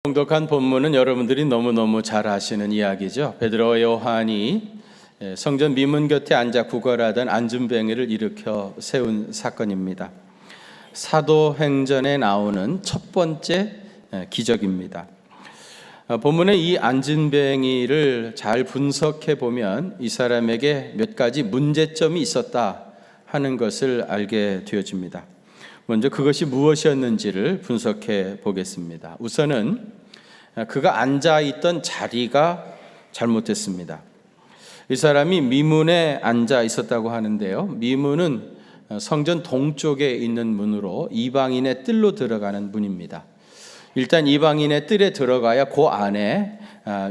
봉독한 본문은 여러분들이 너무너무 잘 아시는 이야기죠. 베드로와 요한이 성전 미문 곁에 앉아 구걸하던 안진뱅이를 일으켜 세운 사건입니다. 사도행전에 나오는 첫 번째 기적입니다. 본문의 이 안진뱅이를 잘 분석해 보면 이 사람에게 몇 가지 문제점이 있었다 하는 것을 알게 되어집니다. 먼저 그것이 무엇이었는지를 분석해 보겠습니다. 우선은 그가 앉아있던 자리가 잘못됐습니다. 이 사람이 미문에 앉아 있었다고 하는데요. 미문은 성전 동쪽에 있는 문으로 이방인의 뜰로 들어가는 문입니다. 일단 이방인의 뜰에 들어가야 그 안에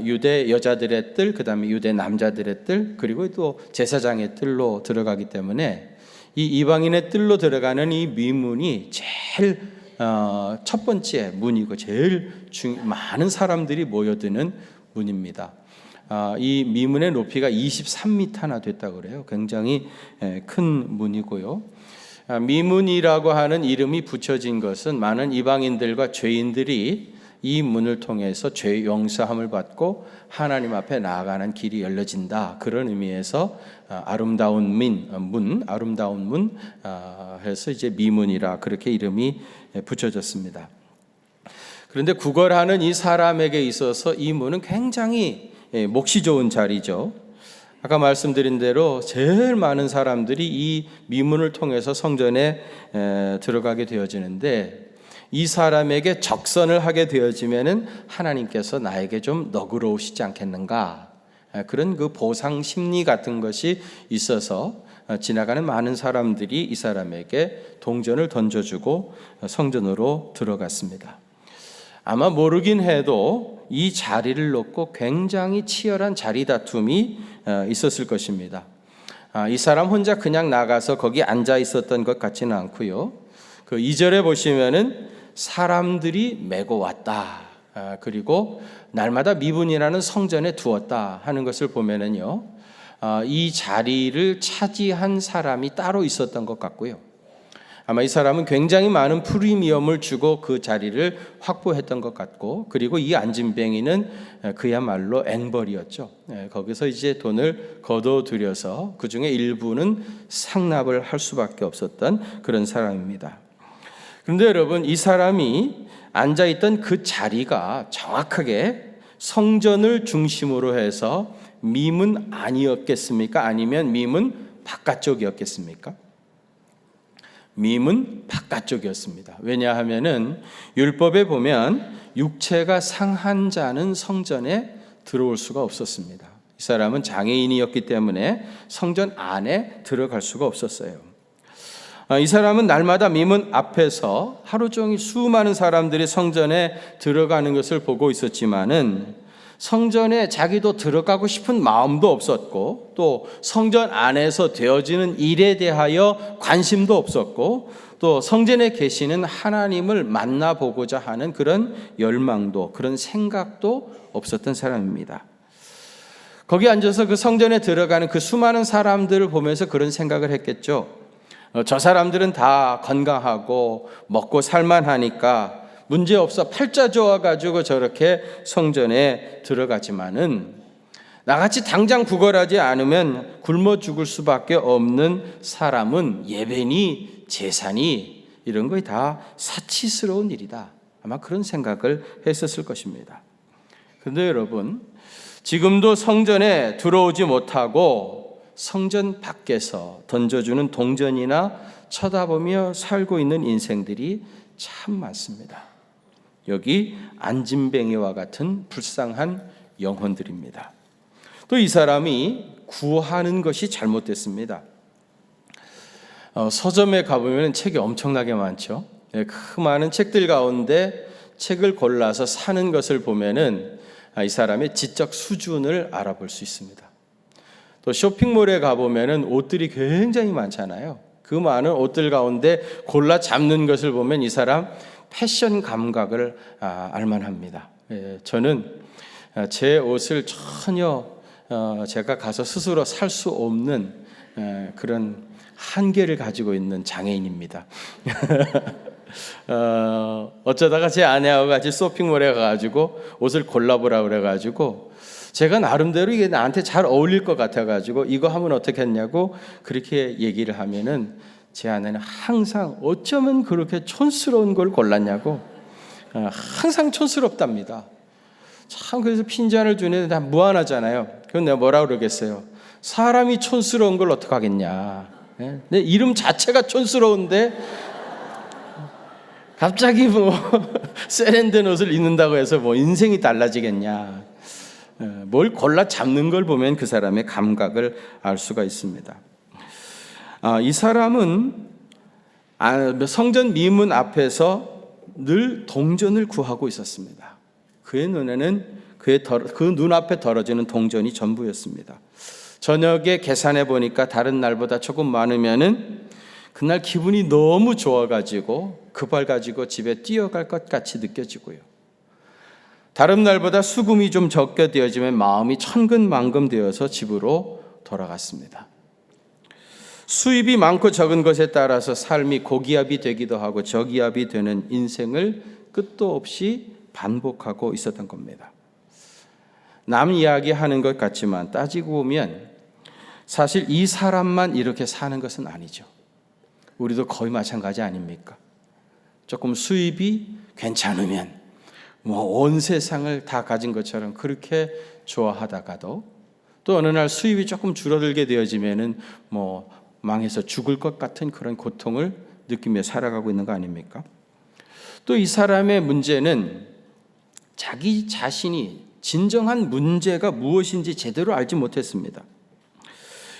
유대 여자들의 뜰, 그 다음에 유대 남자들의 뜰, 그리고 또 제사장의 뜰로 들어가기 때문에 이 이방인의 뜰로 들어가는 이 미문이 제일 첫 번째 문이고 제일 많은 사람들이 모여드는 문입니다. 이 미문의 높이가 23m나 됐다고 그래요. 굉장히 큰 문이고요. 미문이라고 하는 이름이 붙여진 것은 많은 이방인들과 죄인들이 이 문을 통해서 죄 용서함을 받고 하나님 앞에 나아가는 길이 열려진다. 그런 의미에서 아름다운 문 해서 이제 미문이라 그렇게 이름이 붙여졌습니다. 그런데 구걸하는 이 사람에게 있어서 이 문은 굉장히 몫이 좋은 자리죠. 아까 말씀드린 대로 제일 많은 사람들이 이 미문을 통해서 성전에 들어가게 되어지는데 이 사람에게 적선을 하게 되어지면은 하나님께서 나에게 좀 너그러우시지 않겠는가, 그런 그 보상 심리 같은 것이 있어서 지나가는 많은 사람들이 이 사람에게 동전을 던져주고 성전으로 들어갔습니다. 아마 모르긴 해도 이 자리를 놓고 굉장히 치열한 자리 다툼이 있었을 것입니다. 이 사람 혼자 그냥 나가서 거기 앉아 있었던 것 같지는 않고요. 그 2절에 보시면은 사람들이 메고 왔다, 그리고 날마다 미분이라는 성전에 두었다 하는 것을 보면은요, 이 자리를 차지한 사람이 따로 있었던 것 같고요. 아마 이 사람은 굉장히 많은 프리미엄을 주고 그 자리를 확보했던 것 같고, 그리고 이 안진뱅이는 그야말로 앵벌이었죠. 거기서 이제 돈을 거둬들여서 그 중에 일부는 상납을 할 수밖에 없었던 그런 사람입니다. 그런데 여러분, 이 사람이 앉아있던 그 자리가 정확하게 성전을 중심으로 해서 미문 아니었겠습니까? 아니면 미문 바깥쪽이었겠습니까? 미문 바깥쪽이었습니다. 왜냐하면은 율법에 보면 육체가 상한 자는 성전에 들어올 수가 없었습니다. 이 사람은 장애인이었기 때문에 성전 안에 들어갈 수가 없었어요. 이 사람은 날마다 미문 앞에서 하루 종일 수많은 사람들이 성전에 들어가는 것을 보고 있었지만은 성전에 자기도 들어가고 싶은 마음도 없었고, 또 성전 안에서 되어지는 일에 대하여 관심도 없었고, 또 성전에 계시는 하나님을 만나보고자 하는 그런 열망도, 그런 생각도 없었던 사람입니다. 거기 앉아서 그 성전에 들어가는 그 수많은 사람들을 보면서 그런 생각을 했겠죠. 저 사람들은 다 건강하고 먹고 살만하니까 문제없어 팔자 좋아가지고 저렇게 성전에 들어가지만은 나같이 당장 구걸하지 않으면 굶어 죽을 수밖에 없는 사람은 예배니 제사니 이런 거에 다 사치스러운 일이다. 아마 그런 생각을 했었을 것입니다. 그런데 여러분, 지금도 성전에 들어오지 못하고 성전 밖에서 던져주는 동전이나 쳐다보며 살고 있는 인생들이 참 많습니다. 여기 안진뱅이와 같은 불쌍한 영혼들입니다. 또 이 사람이 구하는 것이 잘못됐습니다. 서점에 가보면 책이 엄청나게 많죠. 그 많은 책들 가운데 책을 골라서 사는 것을 보면은 이 사람의 지적 수준을 알아볼 수 있습니다. 또 쇼핑몰에 가보면은 옷들이 굉장히 많잖아요. 그 많은 옷들 가운데 골라 잡는 것을 보면 이 사람 패션 감각을 알만합니다. 저는 제 옷을 전혀 제가 가서 스스로 살 수 없는 그런 한계를 가지고 있는 장애인입니다. 어쩌다가 제 아내하고 같이 쇼핑몰에 가가지고 옷을 골라보라 그래가지고 제가 나름대로 이게 나한테 잘 어울릴 것 같아가지고 이거 하면 어떻겠냐고 그렇게 얘기를 하면은 제 아내는 항상 어쩌면 그렇게 촌스러운 걸 골랐냐고 항상 촌스럽답니다. 참 그래서 핀잔을 주는데 다 무안하잖아요. 그건 내가 뭐라 그러겠어요. 사람이 촌스러운 걸 어떡하겠냐. 내 이름 자체가 촌스러운데 갑자기 뭐 세련된 옷을 입는다고 해서 뭐 인생이 달라지겠냐. 뭘 골라 잡는 걸 보면 그 사람의 감각을 알 수가 있습니다. 이 사람은 성전 미문 앞에서 늘 동전을 구하고 있었습니다. 그의 눈에는 그 눈앞에 떨어지는 동전이 전부였습니다. 저녁에 계산해 보니까 다른 날보다 조금 많으면은 그날 기분이 너무 좋아가지고 그걸 가지고 집에 뛰어갈 것 같이 느껴지고요. 다른 날보다 수금이 좀 적게 되어지면 마음이 천근만근 되어서 집으로 돌아갔습니다. 수입이 많고 적은 것에 따라서 삶이 고기압이 되기도 하고 저기압이 되는 인생을 끝도 없이 반복하고 있었던 겁니다. 남 이야기하는 것 같지만 따지고 보면 사실 이 사람만 이렇게 사는 것은 아니죠. 우리도 거의 마찬가지 아닙니까? 조금 수입이 괜찮으면 온 세상을 다 가진 것처럼 그렇게 좋아하다가도 또 어느 날 수입이 조금 줄어들게 되어지면은 망해서 죽을 것 같은 그런 고통을 느끼며 살아가고 있는 거 아닙니까? 또 이 사람의 문제는 자기 자신이 진정한 문제가 무엇인지 제대로 알지 못했습니다.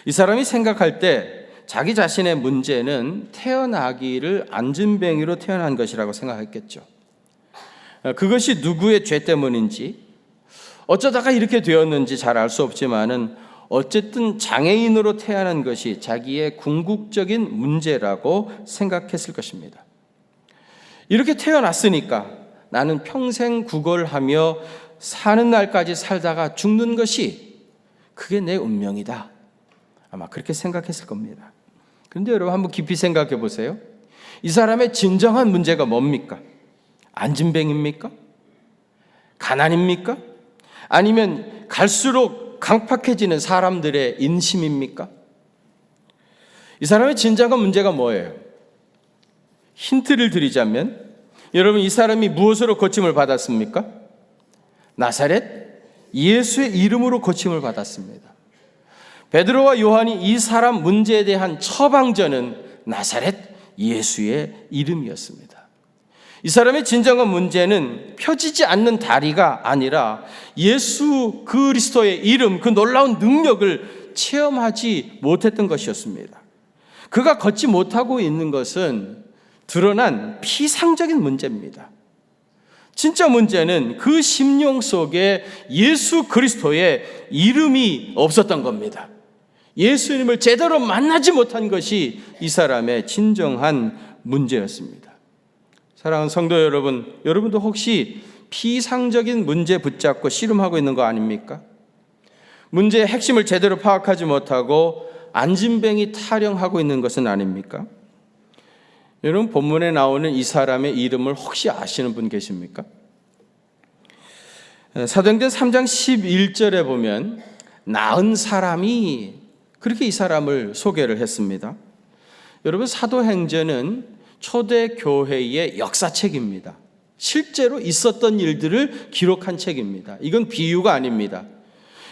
이 사람이 생각할 때 자기 자신의 문제는 태어나기를 안진뱅이로 태어난 것이라고 생각했겠죠. 그것이 누구의 죄 때문인지 어쩌다가 이렇게 되었는지 잘 알 수 없지만은 어쨌든 장애인으로 태어난 것이 자기의 궁극적인 문제라고 생각했을 것입니다. 이렇게 태어났으니까 나는 평생 구걸하며 사는 날까지 살다가 죽는 것이 그게 내 운명이다. 아마 그렇게 생각했을 겁니다. 그런데 여러분 한번 깊이 생각해 보세요. 이 사람의 진정한 문제가 뭡니까? 안진뱅입니까? 가난입니까? 아니면 갈수록 강팍해지는 사람들의 인심입니까? 이 사람의 진정한 문제가 뭐예요? 힌트를 드리자면 여러분 이 사람이 무엇으로 고침을 받았습니까? 나사렛 예수의 이름으로 고침을 받았습니다. 베드로와 요한이 이 사람 문제에 대한 처방전은 나사렛 예수의 이름이었습니다. 이 사람의 진정한 문제는 펴지지 않는 다리가 아니라 예수 그리스도의 이름, 그 놀라운 능력을 체험하지 못했던 것이었습니다. 그가 걷지 못하고 있는 것은 드러난 피상적인 문제입니다. 진짜 문제는 그 심령 속에 예수 그리스도의 이름이 없었던 겁니다. 예수님을 제대로 만나지 못한 것이 이 사람의 진정한 문제였습니다. 사랑하는 성도 여러분, 여러분도 혹시 피상적인 문제 붙잡고 씨름하고 있는 거 아닙니까? 문제의 핵심을 제대로 파악하지 못하고 안진뱅이 타령하고 있는 것은 아닙니까? 여러분 본문에 나오는 이 사람의 이름을 혹시 아시는 분 계십니까? 사도행전 3장 11절에 보면 나은 사람이 그렇게 이 사람을 소개를 했습니다. 여러분 사도행전은 초대교회의 역사책입니다. 실제로 있었던 일들을 기록한 책입니다. 이건 비유가 아닙니다.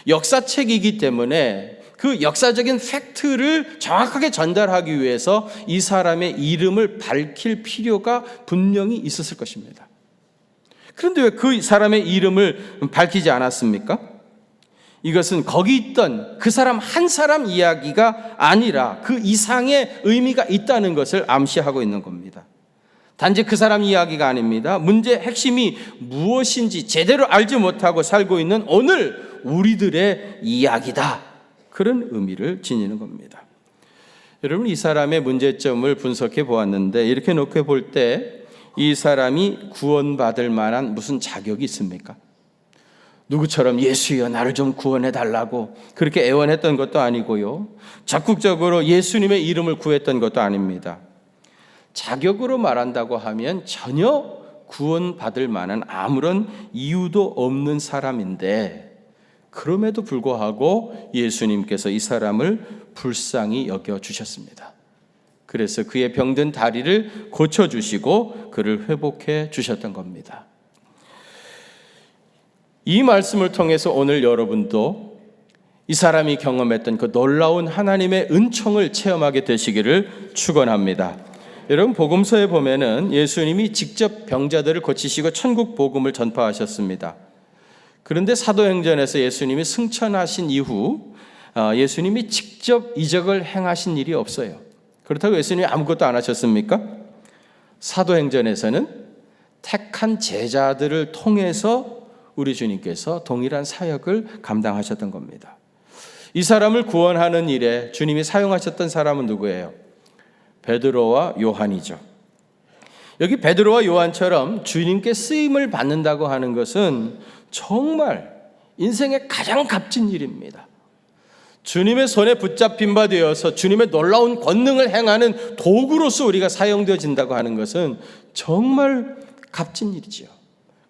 역사책이기 때문에 그 역사적인 팩트를 정확하게 전달하기 위해서 이 사람의 이름을 밝힐 필요가 분명히 있었을 것입니다. 그런데 왜 그 사람의 이름을 밝히지 않았습니까? 이것은 거기 있던 그 사람 한 사람 이야기가 아니라 그 이상의 의미가 있다는 것을 암시하고 있는 겁니다. 단지 그 사람 이야기가 아닙니다. 문제의 핵심이 무엇인지 제대로 알지 못하고 살고 있는 오늘 우리들의 이야기다. 그런 의미를 지니는 겁니다. 여러분 이 사람의 문제점을 분석해 보았는데 이렇게 놓고 볼 때 이 사람이 구원받을 만한 무슨 자격이 있습니까? 누구처럼 예수여 나를 좀 구원해 달라고 그렇게 애원했던 것도 아니고요. 적극적으로 예수님의 이름을 구했던 것도 아닙니다. 자격으로 말한다고 하면 전혀 구원받을 만한 아무런 이유도 없는 사람인데, 그럼에도 불구하고 예수님께서 이 사람을 불쌍히 여겨주셨습니다. 그래서 그의 병든 다리를 고쳐주시고 그를 회복해 주셨던 겁니다. 이 말씀을 통해서 오늘 여러분도 이 사람이 경험했던 그 놀라운 하나님의 은총을 체험하게 되시기를 축원합니다. 여러분, 복음서에 보면은 예수님이 직접 병자들을 고치시고 천국 복음을 전파하셨습니다. 그런데 사도행전에서 예수님이 승천하신 이후 예수님이 직접 이적을 행하신 일이 없어요. 그렇다고 예수님이 아무것도 안 하셨습니까? 사도행전에서는 택한 제자들을 통해서 우리 주님께서 동일한 사역을 감당하셨던 겁니다. 이 사람을 구원하는 일에 주님이 사용하셨던 사람은 누구예요? 베드로와 요한이죠. 여기 베드로와 요한처럼 주님께 쓰임을 받는다고 하는 것은 정말 인생의 가장 값진 일입니다. 주님의 손에 붙잡힌 바 되어서 주님의 놀라운 권능을 행하는 도구로서 우리가 사용되어진다고 하는 것은 정말 값진 일이죠.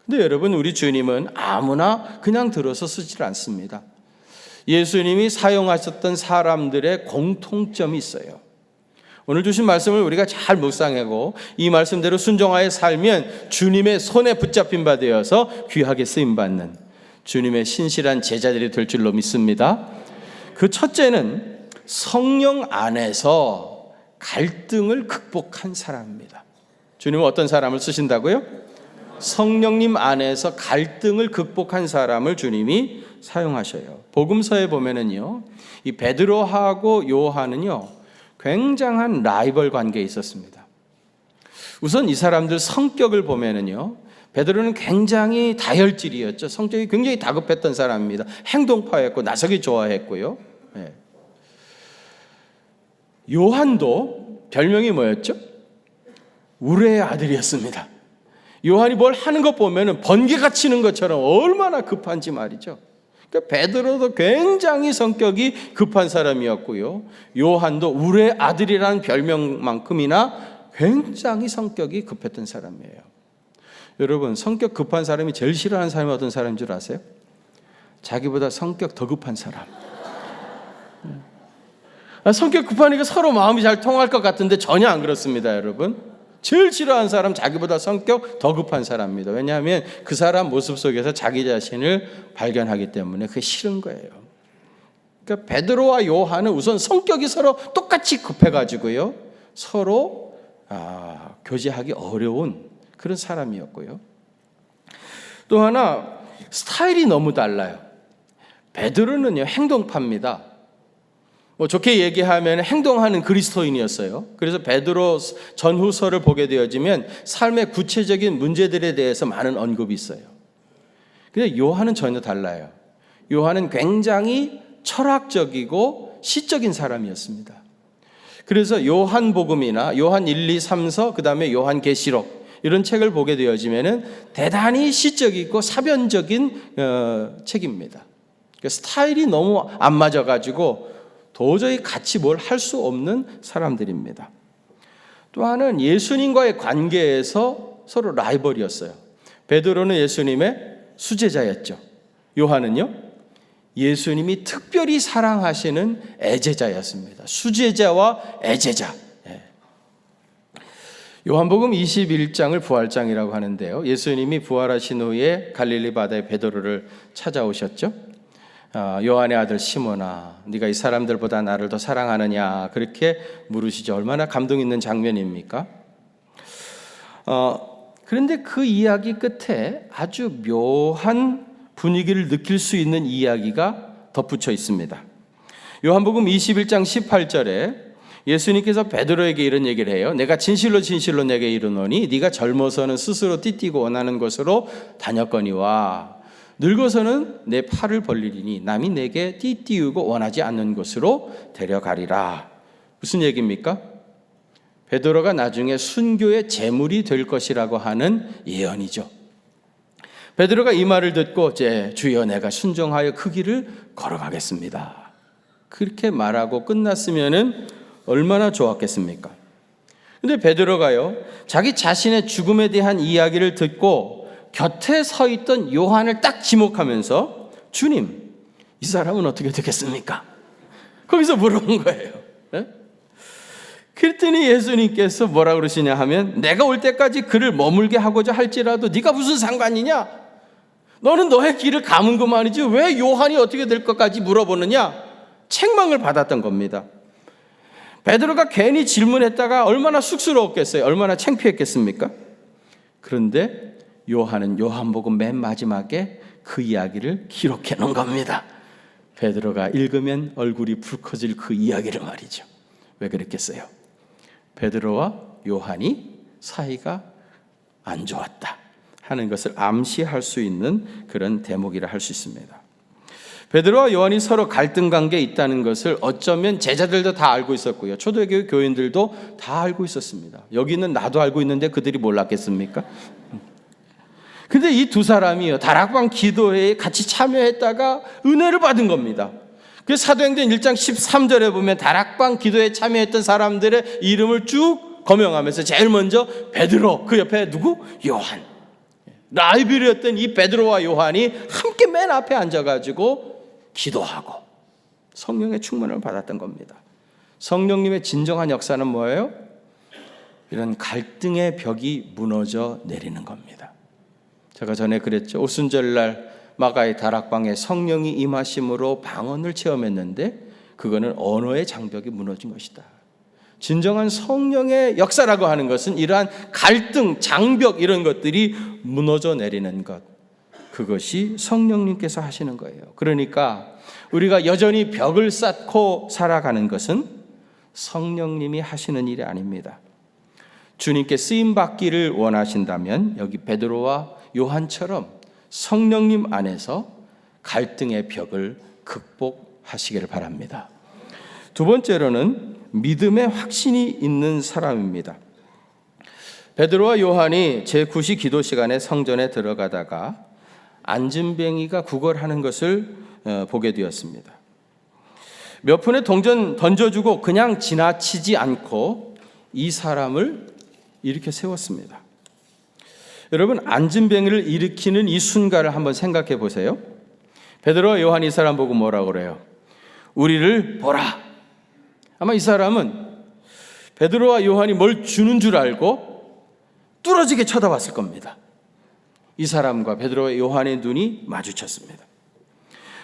근데 여러분, 우리 주님은 아무나 그냥 들어서 쓰질 않습니다. 예수님이 사용하셨던 사람들의 공통점이 있어요. 오늘 주신 말씀을 우리가 잘 묵상하고 이 말씀대로 순종하여 살면 주님의 손에 붙잡힌 바 되어서 귀하게 쓰임받는 주님의 신실한 제자들이 될 줄로 믿습니다. 그 첫째는 성령 안에서 갈등을 극복한 사람입니다. 주님은 어떤 사람을 쓰신다고요? 성령님 안에서 갈등을 극복한 사람을 주님이 사용하셔요. 복음서에 보면은요, 이 베드로하고 요한은요, 굉장한 라이벌 관계에 있었습니다. 우선 이 사람들 성격을 보면은요, 베드로는 굉장히 다혈질이었죠. 성격이 굉장히 다급했던 사람입니다. 행동파였고 나서기 좋아했고요. 네. 요한도 별명이 뭐였죠? 우레의 아들이었습니다. 요한이 뭘 하는 것 보면은 번개가 치는 것처럼 얼마나 급한지 말이죠. 그러니까 베드로도 굉장히 성격이 급한 사람이었고요. 요한도 우레의 아들이라는 별명만큼이나 굉장히 성격이 급했던 사람이에요. 여러분, 성격 급한 사람이 제일 싫어하는 사람이 어떤 사람인 줄 아세요? 자기보다 성격 더 급한 사람. 성격 급하니까 서로 마음이 잘 통할 것 같은데 전혀 안 그렇습니다, 여러분. 제일 싫어하는 사람, 자기보다 성격 더 급한 사람입니다. 왜냐하면 그 사람 모습 속에서 자기 자신을 발견하기 때문에 그게 싫은 거예요. 그러니까 베드로와 요한은 우선 성격이 서로 똑같이 급해가지고요, 서로 교제하기 어려운 그런 사람이었고요. 또 하나, 스타일이 너무 달라요. 베드로는요, 행동파입니다. 좋게 얘기하면 행동하는 그리스도인이었어요. 그래서 베드로 전후서를 보게 되어지면 삶의 구체적인 문제들에 대해서 많은 언급이 있어요. 근데 요한은 전혀 달라요. 요한은 굉장히 철학적이고 시적인 사람이었습니다. 그래서 요한복음이나 요한 1, 2, 3서, 그 다음에 요한계시록 이런 책을 보게 되어지면 대단히 시적이고 사변적인 책입니다. 그러니까 스타일이 너무 안 맞아가지고 도저히 같이 뭘 할 수 없는 사람들입니다. 또 하나는 예수님과의 관계에서 서로 라이벌이었어요. 베드로는 예수님의 수제자였죠. 요한은요, 예수님이 특별히 사랑하시는 애제자였습니다. 수제자와 애제자. 요한복음 21장을 부활장이라고 하는데요, 예수님이 부활하신 후에 갈릴리 바다에 베드로를 찾아오셨죠. 요한의 아들 시몬아, 네가 이 사람들보다 나를 더 사랑하느냐, 그렇게 물으시죠. 얼마나 감동 있는 장면입니까? 그런데 그 이야기 끝에 아주 묘한 분위기를 느낄 수 있는 이야기가 덧붙여 있습니다. 요한복음 21장 18절에 예수님께서 베드로에게 이런 얘기를 해요. 내가 진실로 진실로 내게 이르노니 네가 젊어서는 스스로 띠띠고 원하는 곳으로 다녔거니와 늙어서는 내 팔을 벌리리니 남이 내게 띠띠우고 원하지 않는 곳으로 데려가리라. 무슨 얘기입니까? 베드로가 나중에 순교의 제물이 될 것이라고 하는 예언이죠. 베드로가 이 말을 듣고 주여 내가 순종하여 그 길을 걸어가겠습니다. 그렇게 말하고 끝났으면은 얼마나 좋았겠습니까? 근데 베드로가요, 자기 자신의 죽음에 대한 이야기를 듣고 곁에 서 있던 요한을 딱 지목하면서 주님, 이 사람은 어떻게 되겠습니까? 거기서 물어본 거예요. 네? 그랬더니 예수님께서 뭐라 그러시냐 하면, 내가 올 때까지 그를 머물게 하고자 할지라도 네가 무슨 상관이냐? 너는 너의 길을 가문 그만이지 왜 요한이 어떻게 될 것까지 물어보느냐? 책망을 받았던 겁니다. 베드로가 괜히 질문했다가 얼마나 쑥스러웠겠어요? 얼마나 창피했겠습니까? 그런데 요한은 요한복음 맨 마지막에 그 이야기를 기록해 놓은 겁니다. 베드로가 읽으면 얼굴이 붉 커질 그 이야기를 말이죠. 왜 그랬겠어요? 베드로와 요한이 사이가 안 좋았다 하는 것을 암시할 수 있는 그런 대목이라 할 수 있습니다. 베드로와 요한이 서로 갈등 관계에 있다는 것을 어쩌면 제자들도 다 알고 있었고요, 초대교회 교인들도 다 알고 있었습니다. 여기는 나도 알고 있는데 그들이 몰랐겠습니까? 근데 이 두 사람이요, 다락방 기도회에 같이 참여했다가 은혜를 받은 겁니다. 그래서 사도행전 1장 13절에 보면 다락방 기도회에 참여했던 사람들의 이름을 쭉 거명하면서 제일 먼저 베드로, 그 옆에 누구? 요한. 라이벌이었던 이 베드로와 요한이 함께 맨 앞에 앉아가지고 기도하고 성령의 충만을 받았던 겁니다. 성령님의 진정한 역사는 뭐예요? 이런 갈등의 벽이 무너져 내리는 겁니다. 제가 전에 그랬죠. 오순절날 마가의 다락방에 성령이 임하심으로 방언을 체험했는데 그거는 언어의 장벽이 무너진 것이다. 진정한 성령의 역사라고 하는 것은 이러한 갈등, 장벽 이런 것들이 무너져 내리는 것, 그것이 성령님께서 하시는 거예요. 그러니까 우리가 여전히 벽을 쌓고 살아가는 것은 성령님이 하시는 일이 아닙니다. 주님께 쓰임받기를 원하신다면 여기 베드로와 요한처럼 성령님 안에서 갈등의 벽을 극복하시기를 바랍니다. 두 번째로는 믿음의 확신이 있는 사람입니다. 베드로와 요한이 제9시 기도 시간에 성전에 들어가다가 안진뱅이가 구걸하는 것을 보게 되었습니다. 몇 푼의 동전 던져주고 그냥 지나치지 않고 이 사람을 일으켜 세웠습니다. 여러분, 안진뱅이를 일으키는 이 순간을 한번 생각해 보세요. 베드로와 요한이 이 사람 보고 뭐라고 그래요? 우리를 보라. 아마 이 사람은 베드로와 요한이 뭘 주는 줄 알고 뚫어지게 쳐다봤을 겁니다. 이 사람과 베드로와 요한의 눈이 마주쳤습니다.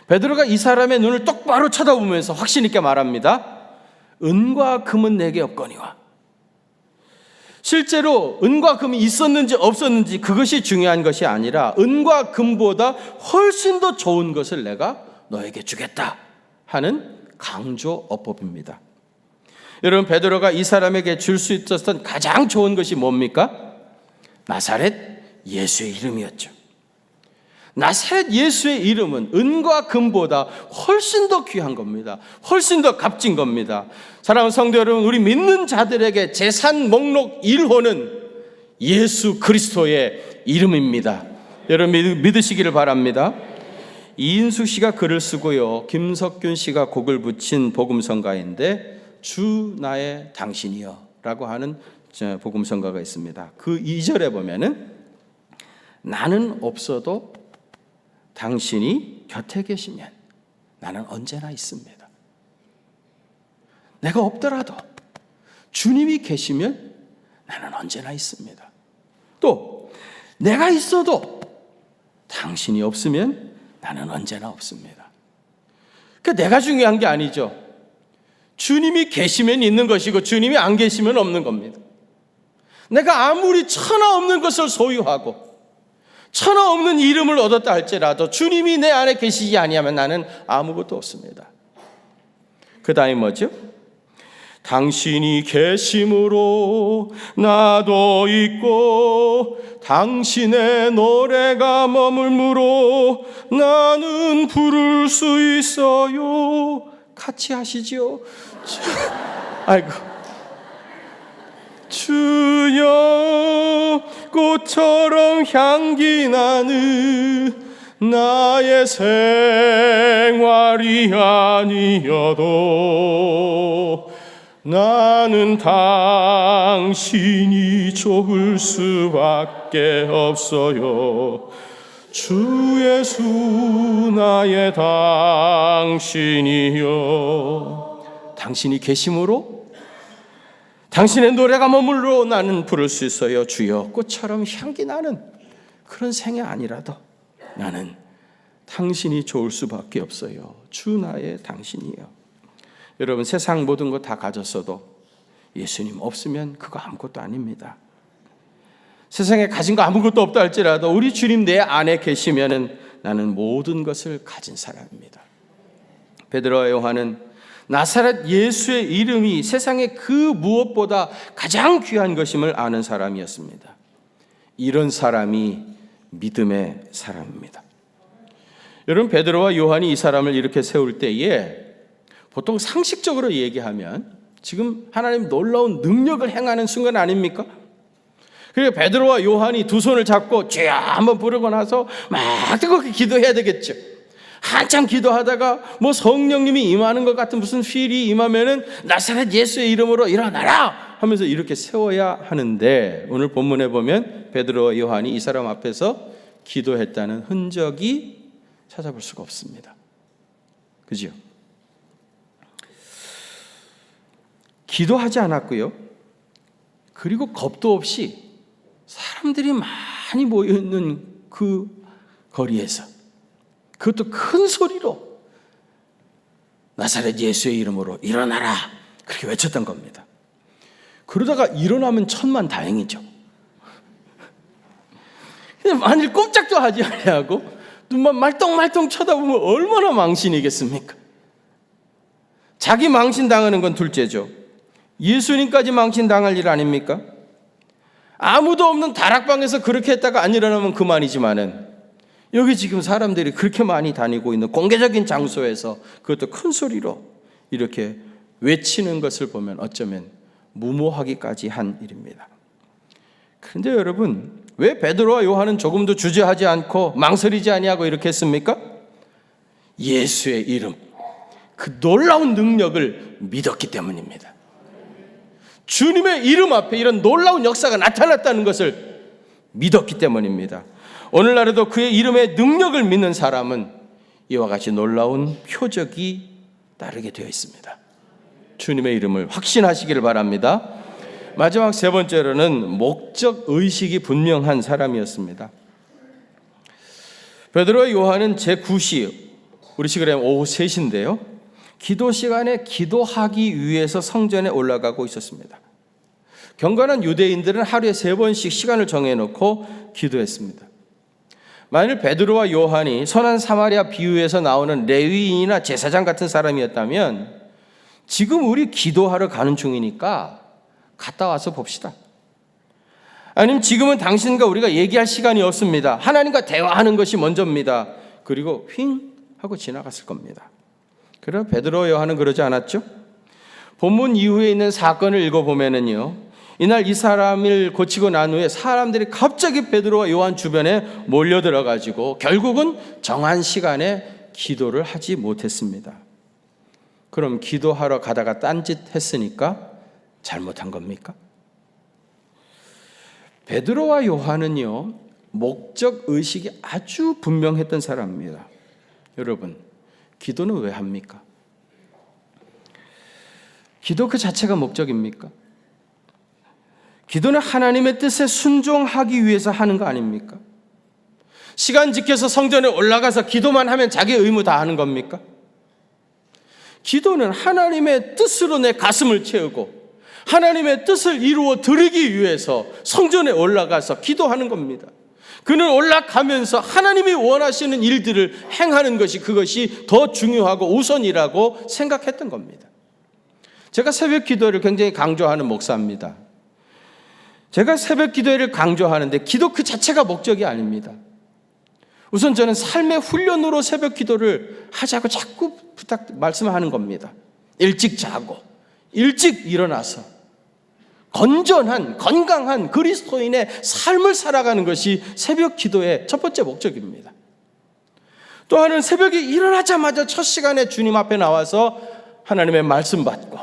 베드로가 이 사람의 눈을 똑바로 쳐다보면서 확신 있게 말합니다. 은과 금은 내게 없거니와. 실제로 은과 금이 있었는지 없었는지 그것이 중요한 것이 아니라 은과 금보다 훨씬 더 좋은 것을 내가 너에게 주겠다 하는 강조 어법입니다. 여러분, 베드로가 이 사람에게 줄 수 있었던 가장 좋은 것이 뭡니까? 나사렛 예수의 이름이었죠. 나사렛 예수의 이름은 은과 금보다 훨씬 더 귀한 겁니다. 훨씬 더 값진 겁니다. 사랑하는 성도 여러분, 우리 믿는 자들에게 재산 목록 1호는 예수 그리스도의 이름입니다. 여러분 믿으시기를 바랍니다. 이인수 씨가 글을 쓰고요, 김석균 씨가 곡을 붙인 복음성가인데 주 나의 당신이여 라고 하는 복음성가가 있습니다. 그 2절에 보면은 나는 없어도 당신이 곁에 계시면 나는 언제나 있습니다. 내가 없더라도 주님이 계시면 나는 언제나 있습니다. 또 내가 있어도 당신이 없으면 나는 언제나 없습니다. 그러니까 내가 중요한 게 아니죠. 주님이 계시면 있는 것이고 주님이 안 계시면 없는 겁니다. 내가 아무리 천하 없는 것을 소유하고 천하 없는 이름을 얻었다 할지라도 주님이 내 안에 계시지 아니하면 나는 아무것도 없습니다. 그 다음에 뭐죠? 당신이 계심으로 나도 있고 당신의 노래가 머물므로 나는 부를 수 있어요. 같이 하시죠. 아이고, 주여 꽃처럼 향기 나는 나의 생활이 아니어도 나는 당신이 좋을 수밖에 없어요. 주 예수 나의 당신이요. 당신이 계심으로 당신의 노래가 머물러 나는 부를 수 있어요. 주여 꽃처럼 향기 나는 그런 생이 아니라도 나는 당신이 좋을 수밖에 없어요. 주 나의 당신이요. 여러분 세상 모든 거 다 가졌어도 예수님 없으면 그거 아무것도 아닙니다. 세상에 가진 거 아무것도 없다 할지라도 우리 주님 내 안에 계시면은 나는 모든 것을 가진 사람입니다. 베드로와 요한은 나사렛 예수의 이름이 세상에 그 무엇보다 가장 귀한 것임을 아는 사람이었습니다. 이런 사람이 믿음의 사람입니다. 여러분 베드로와 요한이 이 사람을 이렇게 세울 때에 보통 상식적으로 얘기하면 지금 하나님 놀라운 능력을 행하는 순간 아닙니까? 그리고 베드로와 요한이 두 손을 잡고 주여 한번 부르고 나서 막 뜨겁게 기도해야 되겠죠. 한참 기도하다가 뭐 성령님이 임하는 것 같은 무슨 필이 임하면은 나사렛 예수의 이름으로 일어나라 하면서 이렇게 세워야 하는데 오늘 본문에 보면 베드로와 요한이 이 사람 앞에서 기도했다는 흔적이 찾아볼 수가 없습니다. 그죠? 기도하지 않았고요. 그리고 겁도 없이 사람들이 많이 모여있는 그 거리에서 그것도 큰 소리로 나사렛 예수의 이름으로 일어나라 그렇게 외쳤던 겁니다. 그러다가 일어나면 천만다행이죠. 만일 꼼짝도 하지 아니하고 눈만 말똥말똥 쳐다보면 얼마나 망신이겠습니까? 자기 망신당하는 건 둘째죠. 예수님까지 망신당할 일 아닙니까? 아무도 없는 다락방에서 그렇게 했다가 안 일어나면 그만이지만은 여기 지금 사람들이 그렇게 많이 다니고 있는 공개적인 장소에서 그것도 큰 소리로 이렇게 외치는 것을 보면 어쩌면 무모하기까지 한 일입니다. 그런데 여러분 왜 베드로와 요한은 조금도 주저하지 않고 망설이지 아니하고 이렇게 했습니까? 예수의 이름, 그 놀라운 능력을 믿었기 때문입니다. 주님의 이름 앞에 이런 놀라운 역사가 나타났다는 것을 믿었기 때문입니다. 오늘날에도 그의 이름의 능력을 믿는 사람은 이와 같이 놀라운 표적이 따르게 되어 있습니다. 주님의 이름을 확신하시기를 바랍니다. 마지막 세 번째로는 목적 의식이 분명한 사람이었습니다. 베드로와 요한은 제9시, 우리 시간에 오후 3시인데요. 기도 시간에 기도하기 위해서 성전에 올라가고 있었습니다. 경건한 유대인들은 하루에 3번씩 시간을 정해놓고 기도했습니다. 만일 베드로와 요한이 선한 사마리아 비유에서 나오는 레위인이나 제사장 같은 사람이었다면 지금 우리 기도하러 가는 중이니까 갔다 와서 봅시다. 아니면 지금은 당신과 우리가 얘기할 시간이 없습니다. 하나님과 대화하는 것이 먼저입니다. 그리고 휙 하고 지나갔을 겁니다. 그러나 베드로 요한은 그러지 않았죠. 본문 이후에 있는 사건을 읽어보면은요, 이날 이 사람을 고치고 난 후에 사람들이 갑자기 베드로와 요한 주변에 몰려들어 가지고 결국은 정한 시간에 기도를 하지 못했습니다. 그럼 기도하러 가다가 딴짓 했으니까 잘못한 겁니까? 베드로와 요한은요, 목적 의식이 아주 분명했던 사람입니다. 여러분, 기도는 왜 합니까? 기도 그 자체가 목적입니까? 기도는 하나님의 뜻에 순종하기 위해서 하는 거 아닙니까? 시간 지켜서 성전에 올라가서 기도만 하면 자기 의무 다 하는 겁니까? 기도는 하나님의 뜻으로 내 가슴을 채우고 하나님의 뜻을 이루어 드리기 위해서 성전에 올라가서 기도하는 겁니다. 그는 올라가면서 하나님이 원하시는 일들을 행하는 것이 그것이 더 중요하고 우선이라고 생각했던 겁니다. 제가 새벽 기도를 굉장히 강조하는 목사입니다. 제가 새벽 기도를 강조하는데 기도 그 자체가 목적이 아닙니다. 우선 저는 삶의 훈련으로 새벽 기도를 하자고 자꾸 말씀하는 겁니다. 일찍 자고 일찍 일어나서 건전한 건강한 그리스도인의 삶을 살아가는 것이 새벽 기도의 첫 번째 목적입니다. 또 하나는 새벽에 일어나자마자 첫 시간에 주님 앞에 나와서 하나님의 말씀 받고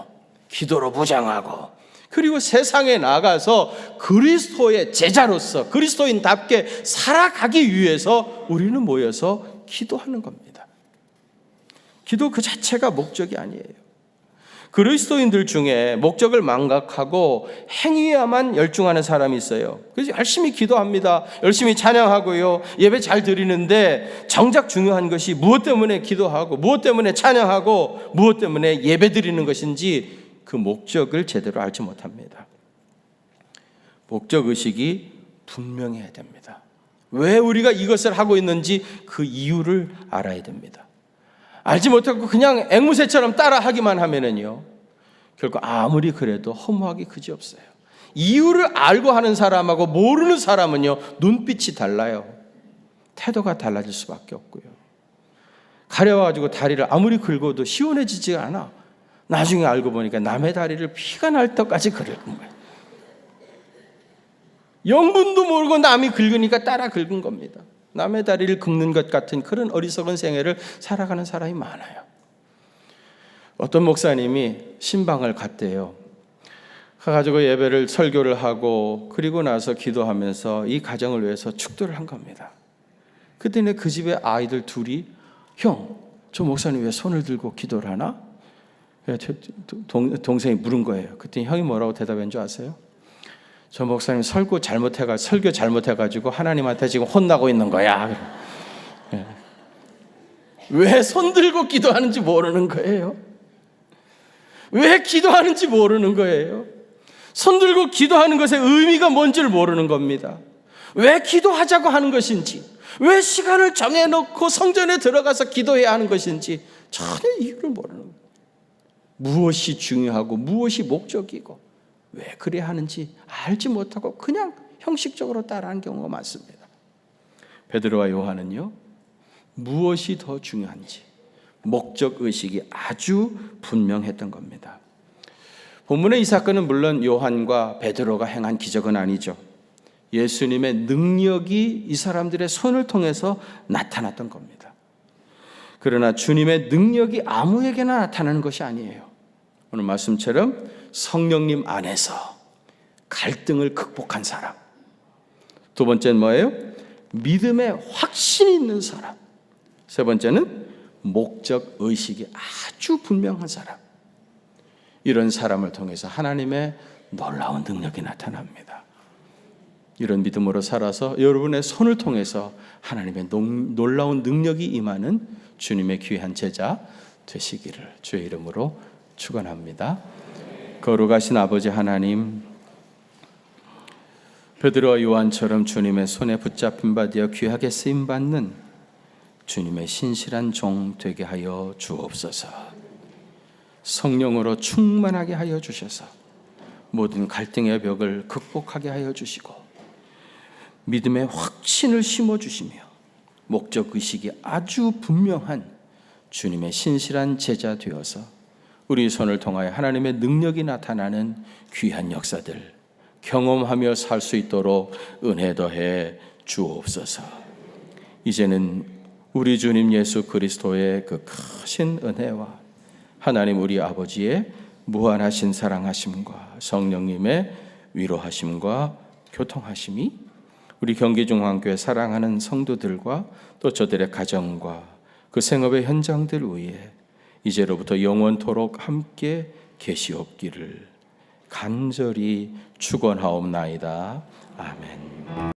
기도로 무장하고 그리고 세상에 나가서 그리스도의 제자로서 그리스도인답게 살아가기 위해서 우리는 모여서 기도하는 겁니다. 기도 그 자체가 목적이 아니에요. 그리스도인들 중에 목적을 망각하고 행위에만 열중하는 사람이 있어요. 그래서 열심히 기도합니다. 열심히 찬양하고요. 예배 잘 드리는데 정작 중요한 것이 무엇 때문에 기도하고 무엇 때문에 찬양하고 무엇 때문에 예배 드리는 것인지 그 목적을 제대로 알지 못합니다. 목적의식이 분명해야 됩니다. 왜 우리가 이것을 하고 있는지 그 이유를 알아야 됩니다. 알지 못하고 그냥 앵무새처럼 따라하기만 하면은요, 결국 아무리 그래도 허무하기 그지없어요. 이유를 알고 하는 사람하고 모르는 사람은요, 눈빛이 달라요. 태도가 달라질 수밖에 없고요. 가려워가지고 다리를 아무리 긁어도 시원해지지가 않아. 나중에 알고 보니까 남의 다리를 피가 날 때까지 긁은 거예요. 영문도 모르고 남이 긁으니까 따라 긁은 겁니다. 남의 다리를 긁는 것 같은 그런 어리석은 생애를 살아가는 사람이 많아요. 어떤 목사님이 신방을 갔대요. 가가지고 예배를 설교를 하고 그리고 나서 기도하면서 이 가정을 위해서 축도를 한 겁니다. 그때는 그 집에 아이들 둘이 형, 저 목사님 왜 손을 들고 기도를 하나? 동생이 물은 거예요. 그때 형이 뭐라고 대답한 줄 아세요? 저 목사님 설교 잘못해가지고 하나님한테 지금 혼나고 있는 거야. 왜 손 들고 기도하는지 모르는 거예요. 왜 기도하는지 모르는 거예요. 손 들고 기도하는 것의 의미가 뭔지를 모르는 겁니다. 왜 기도하자고 하는 것인지, 왜 시간을 정해놓고 성전에 들어가서 기도해야 하는 것인지 전혀 이유를 모르는 거예요. 무엇이 중요하고 무엇이 목적이고 왜 그래야 하는지 알지 못하고 그냥 형식적으로 따라하는 경우가 많습니다. 베드로와 요한은요, 무엇이 더 중요한지 목적의식이 아주 분명했던 겁니다. 본문의 이 사건은 물론 요한과 베드로가 행한 기적은 아니죠. 예수님의 능력이 이 사람들의 손을 통해서 나타났던 겁니다. 그러나 주님의 능력이 아무에게나 나타나는 것이 아니에요. 오늘 말씀처럼 성령님 안에서 갈등을 극복한 사람. 두 번째는 뭐예요? 믿음에 확신이 있는 사람. 세 번째는 목적 의식이 아주 분명한 사람. 이런 사람을 통해서 하나님의 놀라운 능력이 나타납니다. 이런 믿음으로 살아서 여러분의 손을 통해서 하나님의 놀라운 능력이 임하는 주님의 귀한 제자 되시기를 주의 이름으로 축원합니다. 거룩하신 아버지 하나님, 베드로와 요한처럼 주님의 손에 붙잡힌 바 되어 귀하게 쓰임받는 주님의 신실한 종 되게 하여 주옵소서. 성령으로 충만하게 하여 주셔서 모든 갈등의 벽을 극복하게 하여 주시고 믿음의 확신을 심어주시며 목적의식이 아주 분명한 주님의 신실한 제자 되어서 우리 손을 통하여 하나님의 능력이 나타나는 귀한 역사들 경험하며 살 수 있도록 은혜 더해 주옵소서. 이제는 우리 주님 예수 그리스도의 그 크신 은혜와 하나님 우리 아버지의 무한하신 사랑하심과 성령님의 위로하심과 교통하심이 우리 경기중앙교회 사랑하는 성도들과 또 저들의 가정과 그 생업의 현장들 위에 이제로부터 영원토록 함께 계시옵기를 간절히 축원하옵나이다. 아멘.